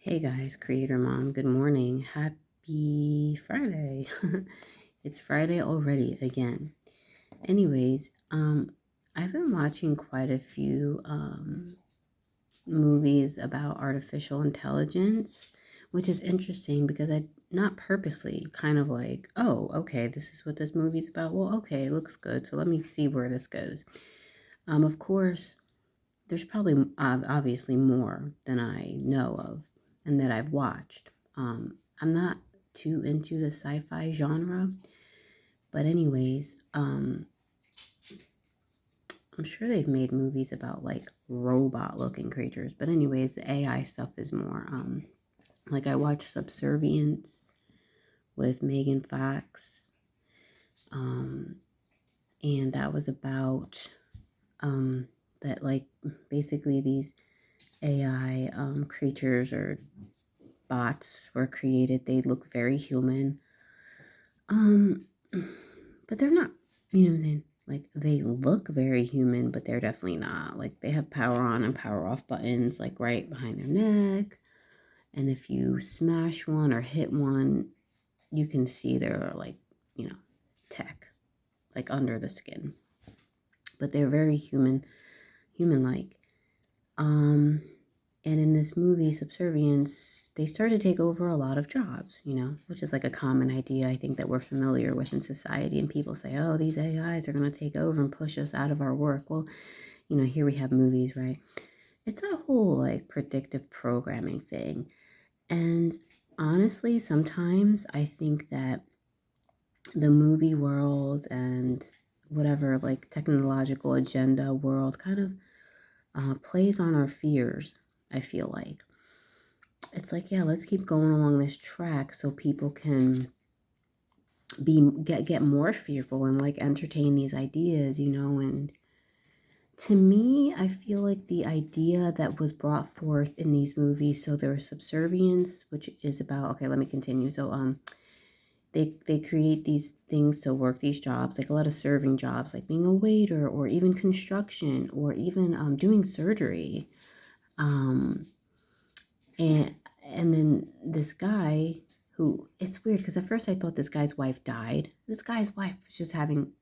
Hey guys, Creator Mom, good morning. Happy Friday. It's Friday already again. Anyways, I've been watching quite a few movies about artificial intelligence, which is interesting because I not purposely kind of like, oh, okay, this is what this movie's about. Well, okay, it looks good, so let me see where this goes. Of course, there's probably obviously more than I know of and that I've watched. I'm not too into the sci-fi genre, but anyways, I'm sure they've made movies about like robot-looking creatures. But anyways, the AI stuff is more like I watched Subservience with Megan Fox, um, and that was about that like basically these AI creatures or bots were created. They look very human. Um, but they're not, you know what I'm saying? Like they look very human, but they're definitely not. Like they have power on and power off buttons like right behind their neck. And if you smash one or hit one, you can see their like, tech like under the skin. But they're very human like. Um And in this movie, Subservience, they started to take over a lot of jobs, which is like a common idea I think that we're familiar with in society. And people say, oh, these AIs are going to take over and push us out of our work. Well, here we have movies, right? It's a whole like predictive programming thing. And honestly, sometimes I think that the movie world and whatever like technological agenda world kind of plays on our fears, I feel like. It's like, yeah, let's keep going along this track so people can get more fearful and like entertain these ideas, and to me, I feel like the idea that was brought forth in these movies, so there was Subservience, which is about, okay, let me continue. So they create these things to work these jobs, like a lot of serving jobs, like being a waiter or even construction or even doing surgery. Um And and then this guy who, it's weird because at first I thought this guy's wife died. This guy's wife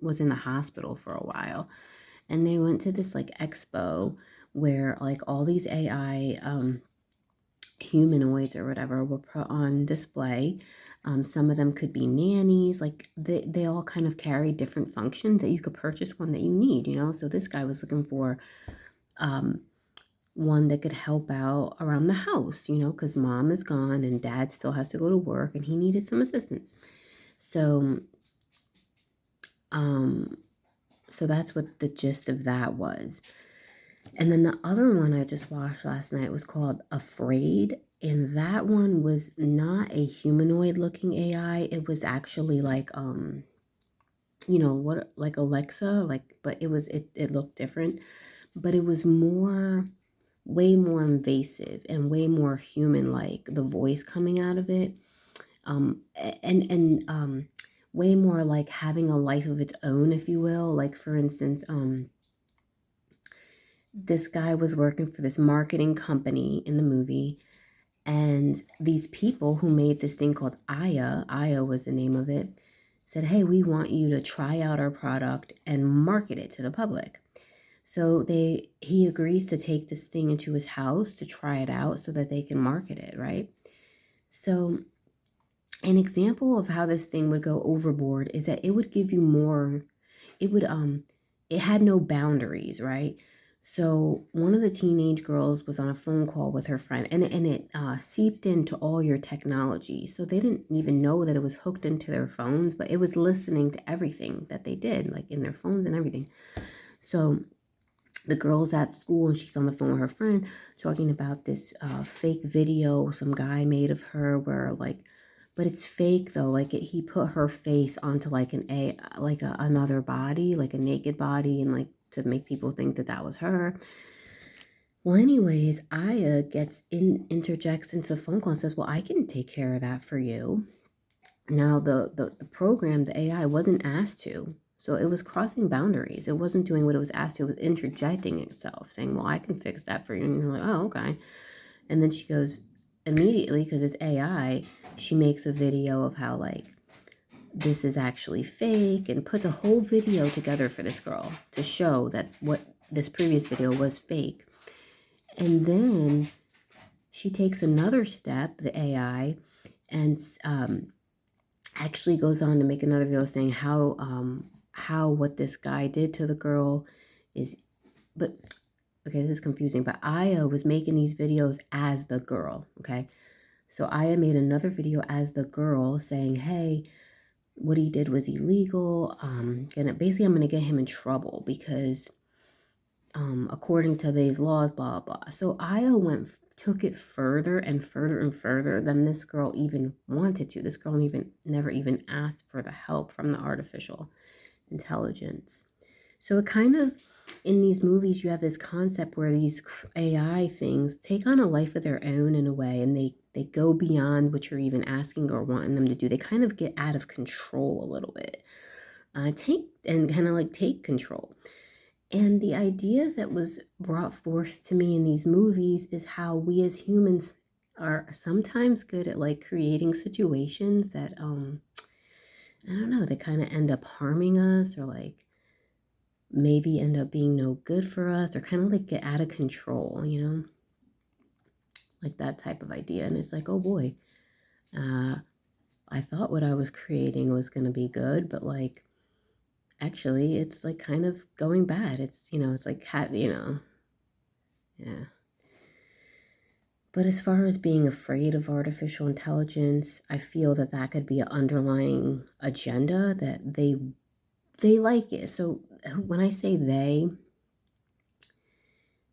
was in the hospital for a while. And they went to this like expo where like all these AI humanoids or whatever were put on display. Some of them could be nannies, like they all kind of carry different functions that you could purchase one that you need. So this guy was looking for um, one that could help out around the house, because mom is gone and dad still has to go to work and he needed some assistance. So, um, so that's what the gist of that was. And then the other one I just watched last night was called Afraid. And that one was not a humanoid looking AI. It was actually like, what, like Alexa, like, but it looked different, but it was way more invasive and way more human like the voice coming out of it, and way more like having a life of its own, if you will. Like for instance, this guy was working for this marketing company in the movie, and these people who made this thing called Aya was the name of it, said, hey, we want you to try out our product and market it to the public. So he agrees to take this thing into his house to try it out so that they can market it, right? So an example of how this thing would go overboard is that it would give you more, it would it had no boundaries, right? So one of the teenage girls was on a phone call with her friend, and it seeped into all your technology. So they didn't even know that it was hooked into their phones, but it was listening to everything that they did, like in their phones and everything. So the girl's at school and she's on the phone with her friend talking about this fake video some guy made of her where like, but it's fake though. Like he put her face onto like another body, like a naked body, and like to make people think that that was her. Well, anyways, Aya interjects into the phone call and says, well, I can take care of that for you. Now, the program, the AI, wasn't asked to. So it was crossing boundaries. It wasn't doing what it was asked to. It was interjecting itself, saying, well, I can fix that for you. And you're like, oh, okay. And then immediately, because it's AI, she makes a video of how like this is actually fake and puts a whole video together for this girl to show that what this previous video was fake. And then she takes another step, the AI, and actually goes on to make another video saying how what this guy did to the girl is, but okay, this is confusing, but Aya was making these videos as the girl, okay? So Aya made another video as the girl saying, hey, what he did was illegal. Basically, I'm gonna get him in trouble because according to these laws, blah, blah. So Aya took it further and further and further than this girl even wanted to. This girl never even asked for the help from the artificial intelligence. So it kind of, in these movies, you have this concept where these AI things take on a life of their own in a way, and they go beyond what you're even asking or wanting them to do. They kind of get out of control a little bit, take control. And the idea that was brought forth to me in these movies is how we as humans are sometimes good at like creating situations that I don't know, they kind of end up harming us, or like maybe end up being no good for us, or kind of like get out of control, you know, like that type of idea. And it's like, oh boy, I thought what I was creating was going to be good, but like actually it's like kind of going bad. It's, you know, it's like yeah. But as far as being afraid of artificial intelligence, I feel that that could be an underlying agenda that they like it. So when I say they,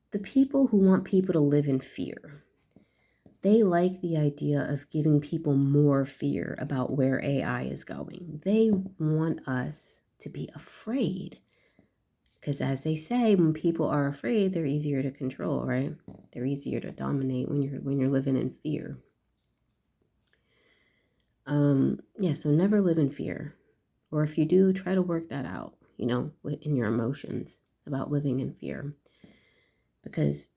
the people who want people to live in fear, they like the idea of giving people more fear about where AI is going. They want us to be afraid. Because as they say, when people are afraid, they're easier to control, right? They're easier to dominate when you're living in fear. Yeah, so never live in fear. Or if you do, try to work that out, you know, in your emotions about living in fear. Because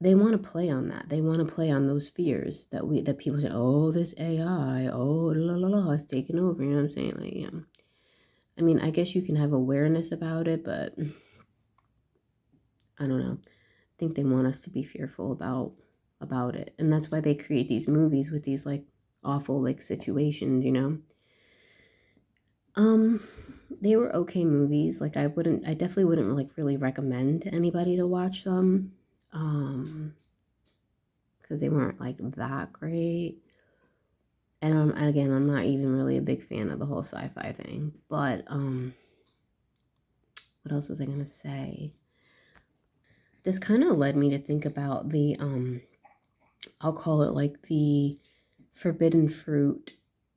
they want to play on that. They want to play on those fears that people say, oh, this AI, oh, la la la, it's taking over. You know what I'm saying? Like, yeah. I mean, I guess you can have awareness about it, but I don't know. I think they want us to be fearful about it, and that's why they create these movies with these like awful like situations, you know. They were okay movies. Like I definitely wouldn't like really recommend to anybody to watch them. Because they weren't like that great. And again, I'm not even really a big fan of the whole sci-fi thing. But what else was I gonna say? This kind of led me to think about the I'll call it like the forbidden fruit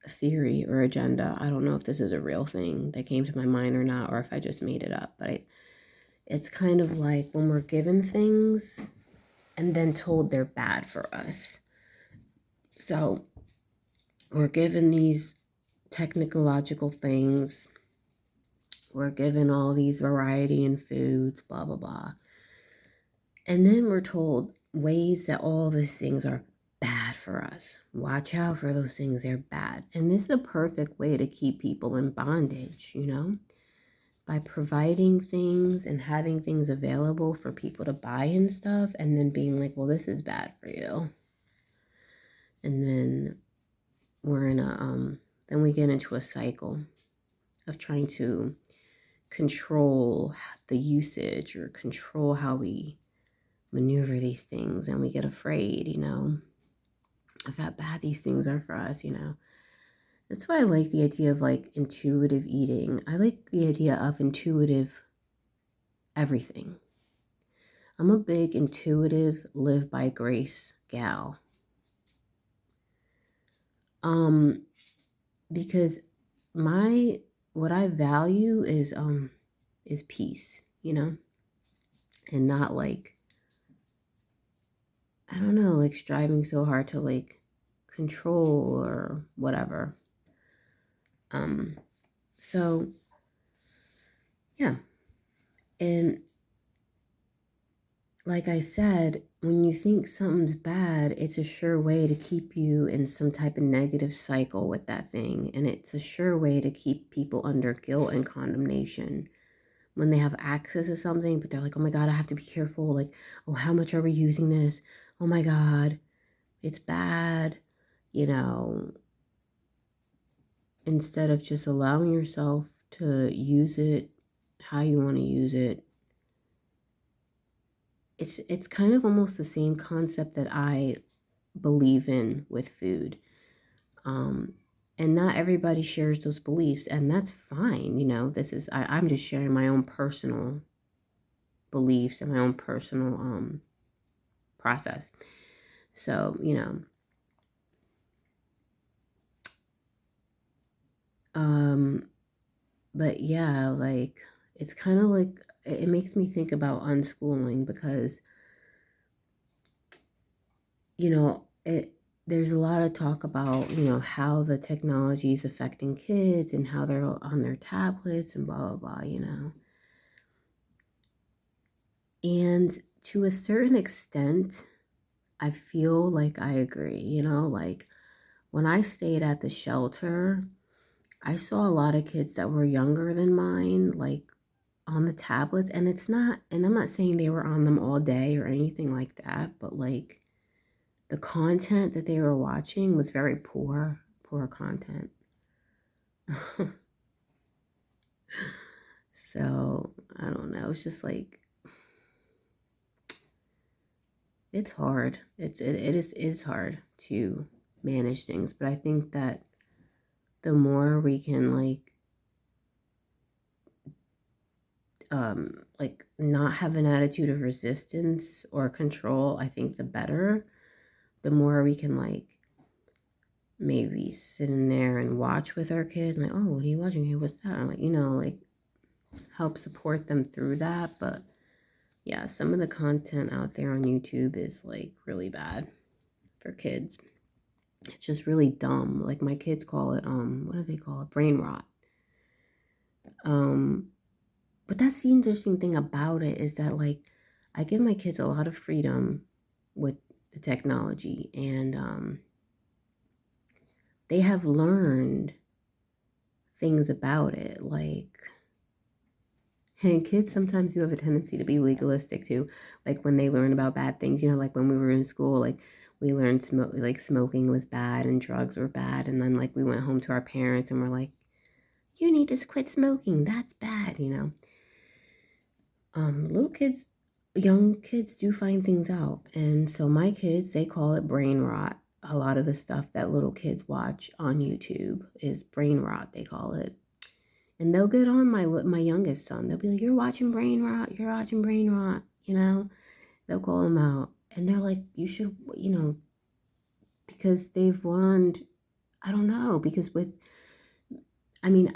theory or agenda. I don't know if this is a real thing that came to my mind or not, or if I just made it up. But it's kind of like when we're given things and then told they're bad for us. So we're given these technological things. We're given all these variety in foods, blah, blah, blah. And then we're told ways that all these things are bad for us. Watch out for those things, they're bad. And this is a perfect way to keep people in bondage, you know, by providing things and having things available for people to buy and stuff, and then being like, well, this is bad for you. And then we're in then we get into a cycle of trying to control the usage or control how we maneuver these things, and we get afraid, you know, of how bad these things are for us, you know. That's why I like the idea of like intuitive eating. I like the idea of intuitive everything. I'm a big intuitive live by grace gal. Because what I value is peace, you know, and not like, I don't know, like striving so hard to like control or whatever. So yeah. And like I said, when you think something's bad, it's a sure way to keep you in some type of negative cycle with that thing. And it's a sure way to keep people under guilt and condemnation when they have access to something, but they're like, oh my God, I have to be careful. Like, oh, how much are we using this? Oh my God, it's bad. You know, instead of just allowing yourself to use it how you want to use it. It's kind of almost the same concept that I believe in with food. Um, and not everybody shares those beliefs, and that's fine. I'm just sharing my own personal beliefs and my own personal process. So, but yeah, like it's kind of like it makes me think about unschooling because there's a lot of talk about, how the technology is affecting kids and how they're on their tablets and blah, blah, blah. And to a certain extent, I feel like I agree, like when I stayed at the shelter, I saw a lot of kids that were younger than mine, like on the tablets. And I'm not saying they were on them all day or anything like that, but like the content that they were watching was very poor content. So I don't know. It's just like it's hard. It is hard to manage things, but I think that the more we can like not have an attitude of resistance or control, I think the better. The more we can maybe sit in there and watch with our kids, like, oh, what are you watching? Hey, what's that? I'm like, like help support them through that. But yeah, some of the content out there on YouTube is like really bad for kids. It's just really dumb. Like my kids call it what do they call it? Brain rot. Um but that's the interesting thing about it is that like I give my kids a lot of freedom with the technology, and they have learned things about it. Like, and kids sometimes do have a tendency to be legalistic too. Like when they learn about bad things, like when we were in school, like we learned smoking was bad and drugs were bad. And then like we went home to our parents and we're like, you need to quit smoking. That's bad. Little kids, young kids do find things out. And so my kids, they call it brain rot. A lot of the stuff that little kids watch on YouTube is brain rot, they call it. And they'll get on my youngest son. They'll be like, "You're watching brain rot. You're watching brain rot." They'll call him out, and they're like, "You should, because they've learned. I don't know because I mean,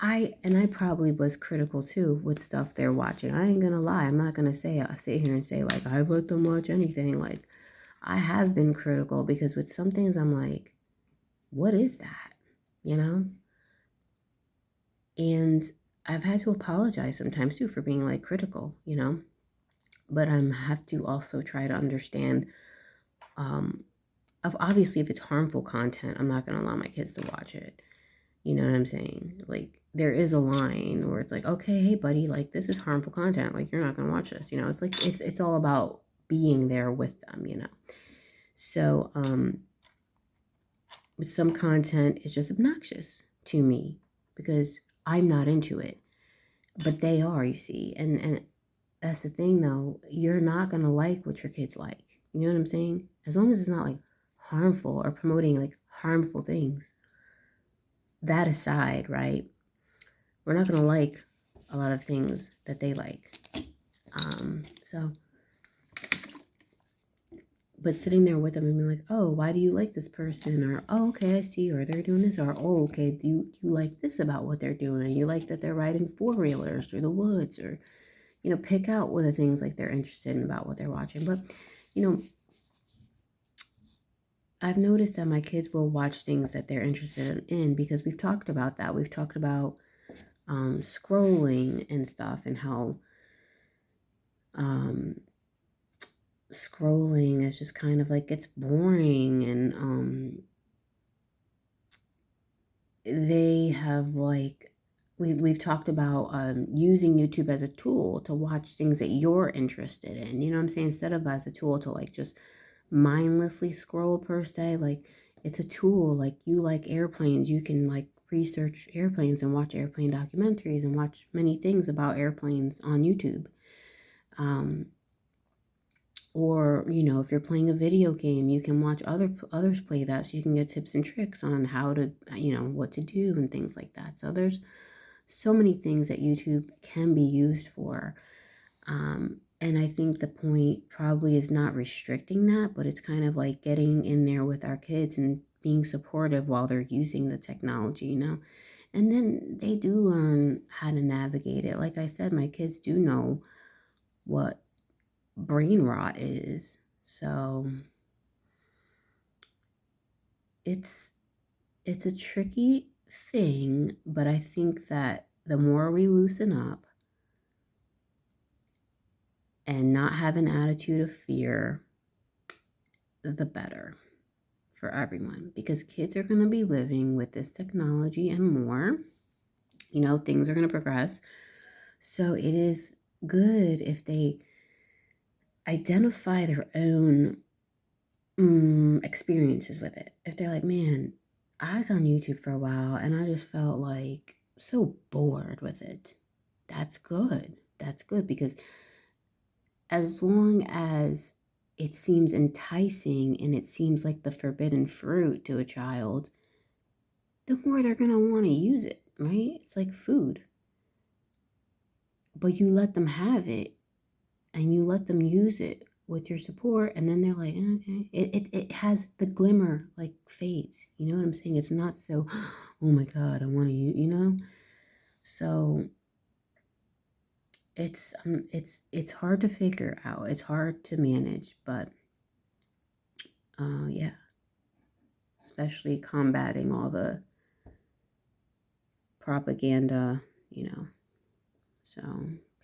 I probably was critical too with stuff they're watching. I ain't gonna lie. I'm not gonna sit here and say like I've let them watch anything. Like I have been critical because with some things I'm like, what is that? You know? And I've had to apologize sometimes too for being like critical. But I have to also try to understand of obviously if it's harmful content, I'm not gonna allow my kids to watch it. You know what I'm saying? Like there is a line where it's like, okay, hey buddy, like this is harmful content. Like you're not gonna watch this. It's like it's all about being there with them. So with some content it's just obnoxious to me because I'm not into it. But they are, you see. And that's the thing though, you're not gonna like what your kids like. You know what I'm saying? As long as it's not like harmful or promoting like harmful things. That aside, right? We're not gonna like a lot of things that they like. So but sitting there with them and being like, oh, why do you like this person? Or oh, okay, I see, or they're doing this, or oh, okay, do you like this about what they're doing? You like that they're riding four-wheelers through the woods, or pick out what the things like they're interested in about what they're watching. But, I've noticed that my kids will watch things that they're interested in because we've talked about that. We've talked about scrolling and stuff and how scrolling is just kind of like it's boring, and they have like we've talked about using YouTube as a tool to watch things that you're interested in. You know what I'm saying? Instead of as a tool to like just mindlessly scroll per se, like it's a tool. Like you like airplanes, you can like research airplanes and watch airplane documentaries and watch many things about airplanes on YouTube. Um, or if you're playing a video game, you can watch others play that, so you can get tips and tricks on how to what to do and things like that. So there's so many things that YouTube can be used for. And I think the point probably is not restricting that, but it's kind of like getting in there with our kids and being supportive while they're using the technology. And then they do learn how to navigate it. Like I said, my kids do know what brain rot is. So it's a tricky thing, but I think that the more we loosen up and not have an attitude of fear, the better for everyone, because kids are going to be living with this technology and more. Things are going to progress. So it is good if they identify their own experiences with it. If they're like, man, I was on YouTube for a while and I just felt like so bored with it. That's good. That's good, because as long as it seems enticing and it seems like the forbidden fruit to a child, the more they're going to want to use it, right? It's like food. But you let them have it and you let them use it with your support, and then they're like, okay. It has the glimmer like fades. You know what I'm saying? It's not so, oh my God, I want to use. So it's hard to figure out. It's hard to manage, but yeah, especially combating all the propaganda. So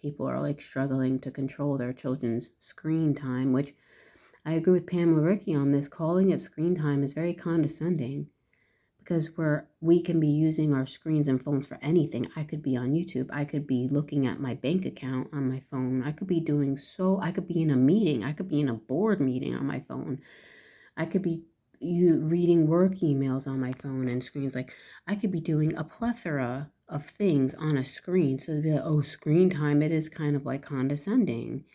people are like struggling to control their children's screen time, which I agree with Pamela Ricky on this. Calling it screen time is very condescending, because we can be using our screens and phones for anything. I could be on YouTube. I could be looking at my bank account on my phone. I could be I could be in a meeting. I could be in a board meeting on my phone. I could be reading work emails on my phone and screens. Like, I could be doing a plethora of things on a screen. So to be like, oh, screen time, it is kind of like condescending.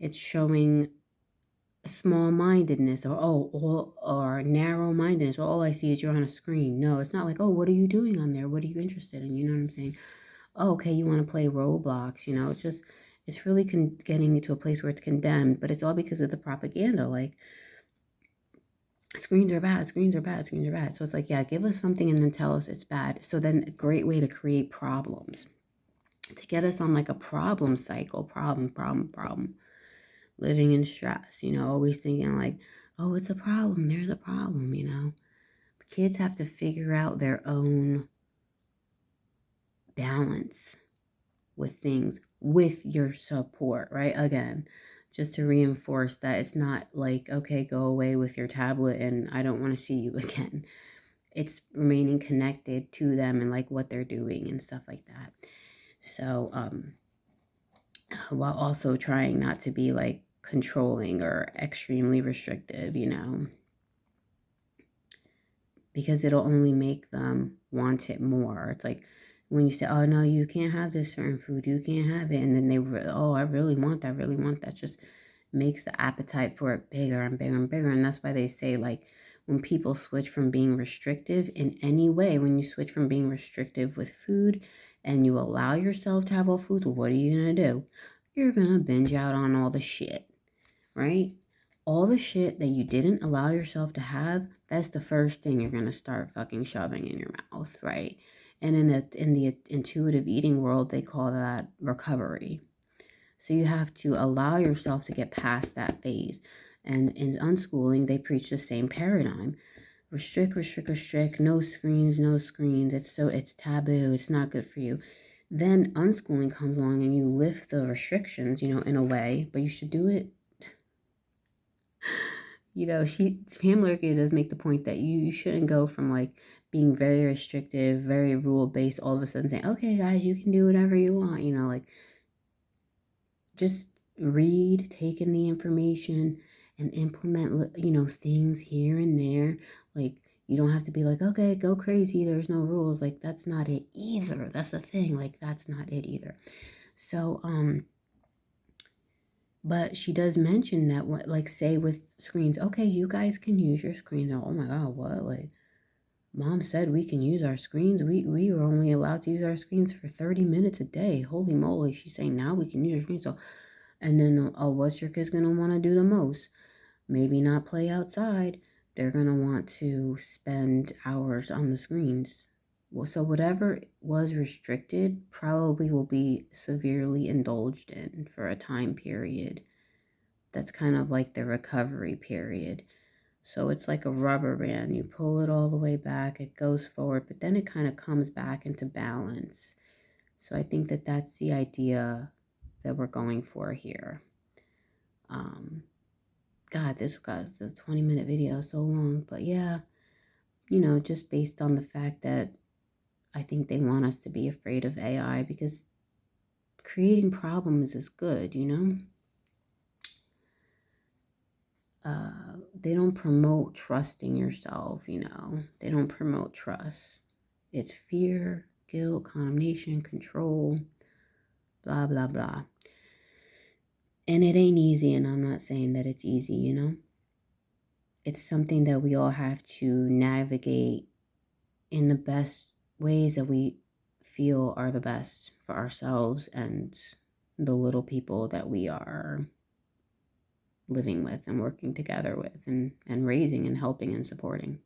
It's showing small-mindedness, or narrow-mindedness. All I see is you're on a screen. No, it's not like, oh, what are you doing on there? What are you interested in? You know what I'm saying? Oh, okay, you want to play Roblox. It's really getting to a place where it's condemned, but it's all because of the propaganda. Like, screens are bad, screens are bad, screens are bad. So it's like, yeah, give us something and then tell us it's bad. So then a great way to create problems, to get us on like a problem cycle, problem, living in stress, always thinking like, oh, it's a problem, there's a problem. Kids have to figure out their own balance with things with your support, right? Again, just to reinforce that it's not like, okay, go away with your tablet and I don't want to see you again. It's remaining connected to them and like what they're doing and stuff like that. So, while also trying not to be like controlling or extremely restrictive, because it'll only make them want it more. It's like when you say, oh no, you can't have this certain food, you can't have it, and then oh, I really want that, just makes the appetite for it bigger and bigger and bigger. And that's why they say, like, when people switch from being restrictive in any way, when you switch from being restrictive with food and you allow yourself to have all foods, what are you gonna do? You're gonna binge out on all the shit, right? All the shit that you didn't allow yourself to have, that's the first thing you're going to start fucking shoving in your mouth, right? And in the intuitive eating world, they call that recovery. So you have to allow yourself to get past that phase. And in unschooling, they preach the same paradigm. Restrict, restrict, restrict, no screens, no screens. It's taboo, it's not good for you. Then unschooling comes along and you lift the restrictions, in a way, but you should do it You know, Pam Lurky does make the point that you shouldn't go from like being very restrictive, very rule based, all of a sudden saying, okay, guys, you can do whatever you want. You know, like just read, take in the information, and implement, you know, things here and there. Like, you don't have to be like, okay, go crazy. There's no rules. Like, that's not it either. That's the thing. Like, that's not it either. So, but she does mention that, what, like, say with screens, okay, you guys can use your screens. Oh my God, what? Like, mom said we can use our screens. We were only allowed to use our screens for 30 minutes a day. Holy moly. She's saying now we can use our screens. So, and then, oh, what's your kids going to want to do the most? Maybe not play outside. They're going to want to spend hours on the screens. Well, so whatever was restricted probably will be severely indulged in for a time period. That's kind of like the recovery period. So it's like a rubber band. You pull it all the way back, it goes forward, but then it kind of comes back into balance. So I think that that's the idea that we're going for here. God, this was a 20-minute video, so long. But yeah, you know, just based on the fact that I think they want us to be afraid of AI because creating problems is good, you know? They don't promote trusting yourself, you know? They don't promote trust. It's fear, guilt, condemnation, control, blah, blah, blah. And it ain't easy, and I'm not saying that it's easy, you know? It's something that we all have to navigate in the best ways that we feel are the best for ourselves and the little people that we are living with and working together with and raising and helping and supporting.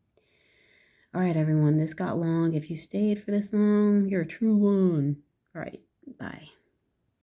All right, everyone, this got long. If you stayed for this long, you're a true one. All right, bye.